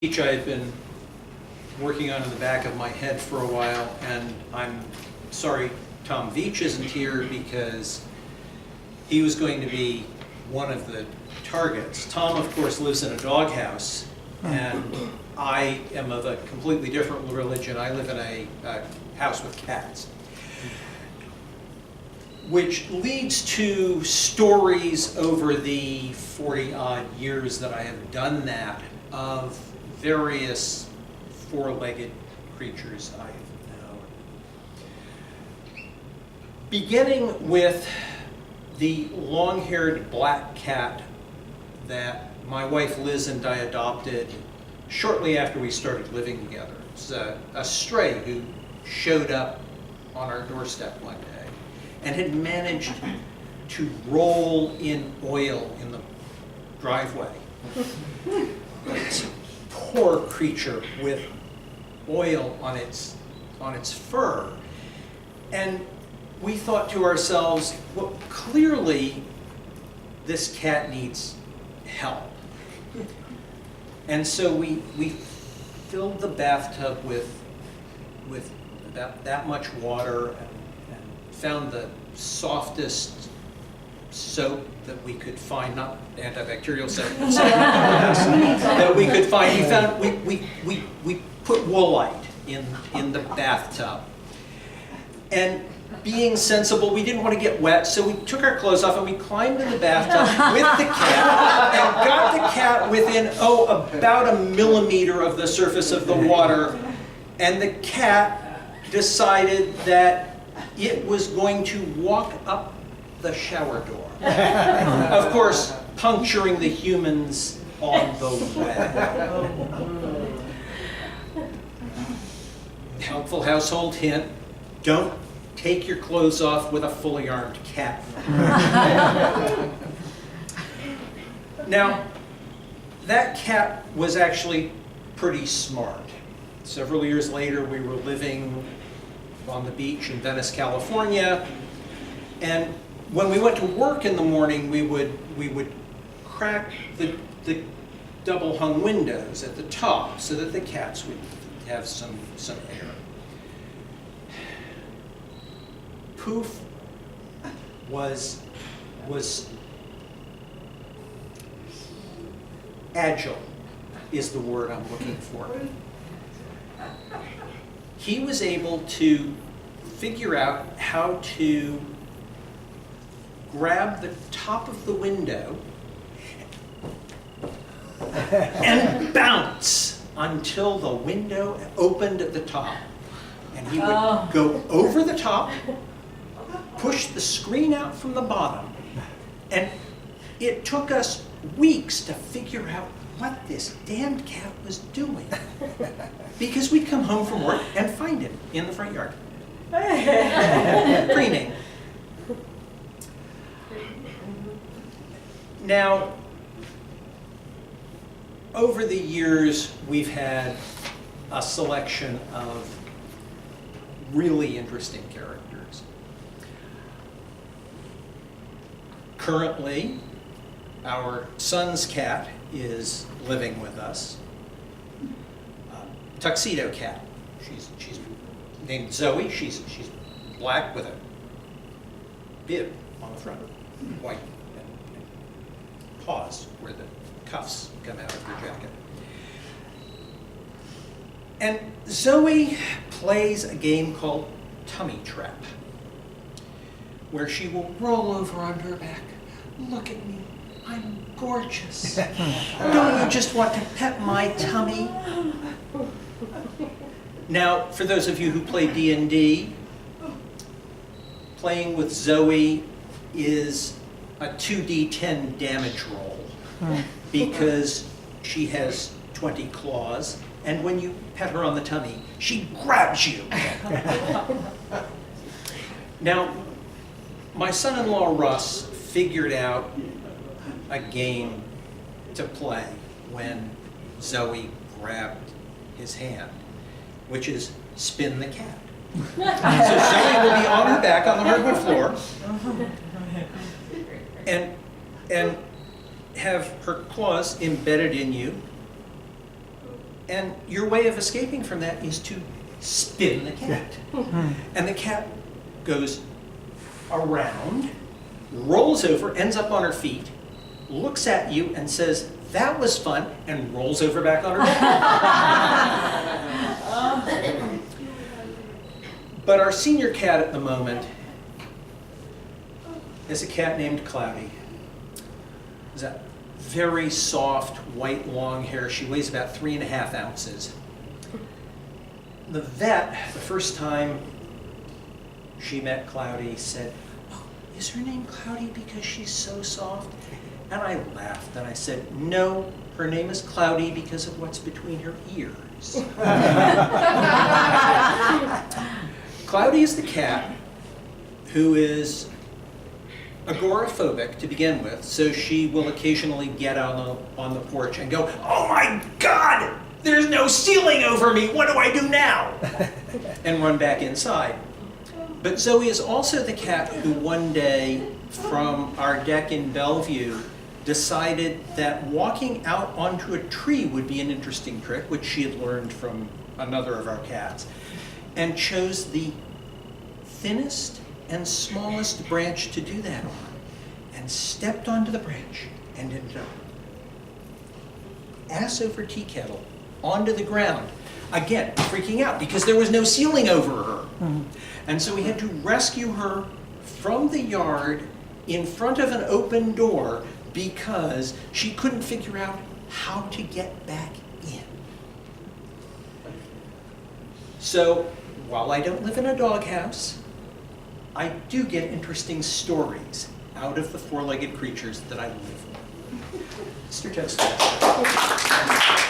Each I've been working on in the back of my head for a while, and I'm sorry Tom Veach isn't here because he was going to be one of the targets. Tom, of course, lives in a doghouse, and I am of a completely different religion. I live in a house with cats, which leads to stories over the 40-odd years that I have done that of various four-legged creatures I have known. Beginning with the long-haired black cat that my wife Liz and I adopted shortly after we started living together. It was a stray who showed up on our doorstep one day and had managed to roll in oil in the driveway. This poor creature with oil on its fur. And we thought to ourselves, well, clearly this cat needs help. And so we filled the bathtub with about that much water and found the softest soap that we could find, not antibacterial soap, but soap that we could find. We put woolite in the bathtub. And being sensible, we didn't want to get wet, so we took our clothes off and we climbed in the bathtub with the cat and got the cat within, about a millimeter of the surface of the water. And the cat decided that it was going to walk up the shower door. Of course, puncturing the humans on the way. Helpful household hint, don't take your clothes off with a fully armed cat. Now, that cat was actually pretty smart. Several years later, we were living on the beach in Venice, California, and when we went to work in the morning, we would crack the double hung windows at the top so that the cats would have some air. Poof was agile is the word I'm looking for. He was able to figure out how to grab the top of the window and bounce until the window opened at the top. And he would go over the top, push the screen out from the bottom, and it took us weeks to figure out what this damned cat was doing. Because we'd come home from work and find him in the front yard, preening. Now, over the years, we've had a selection of really interesting characters. Currently, our son's cat is living with us. Tuxedo cat. She's named Zoe. She's black with a bib on the front, white, and paws where the cuffs come out of her jacket. And Zoe plays a game called Tummy Trap, where she will roll over on her back. Look at me, I'm gorgeous. Don't you just want to pet my tummy? Now, for those of you who play D&D, playing with Zoe is a 2d10 damage roll because she has 20 claws, and when you pet her on the tummy, she grabs you. Now, my son-in-law Russ figured out a game to play when Zoe grabbed his hand, which is spin the cat. So Zoe will be on her back on the hardwood floor and have her claws embedded in you, And your way of escaping from that is to spin the cat. And the cat goes around, rolls over, ends up on her feet, looks at you and says, "That was fun," and rolls over back on her back. But our senior cat at the moment is a cat named Cloudy. Is that very soft, white, long hair. She weighs about 3.5 ounces. The vet, the first time she met Cloudy, said, "Oh, is her name Cloudy because she's so soft?" And I laughed and I said, "No, her name is Cloudy because of what's between her ears." Cloudy is the cat who is agoraphobic to begin with, so she will occasionally get on the porch and go, "Oh my God, there's no ceiling over me, what do I do now?" and run back inside. But Zoe is also the cat who one day from our deck in Bellevue decided that walking out onto a tree would be an interesting trick, which she had learned from another of our cats, and chose the thinnest and smallest branch to do that on, and stepped onto the branch and ended up ass over tea kettle onto the ground. Again, freaking out because there was no ceiling over her. And so we had to rescue her from the yard in front of an open door because she couldn't figure out how to get back in. So while I don't live in a doghouse, I do get interesting stories out of the four-legged creatures that I live with. Mr. Toastmaster.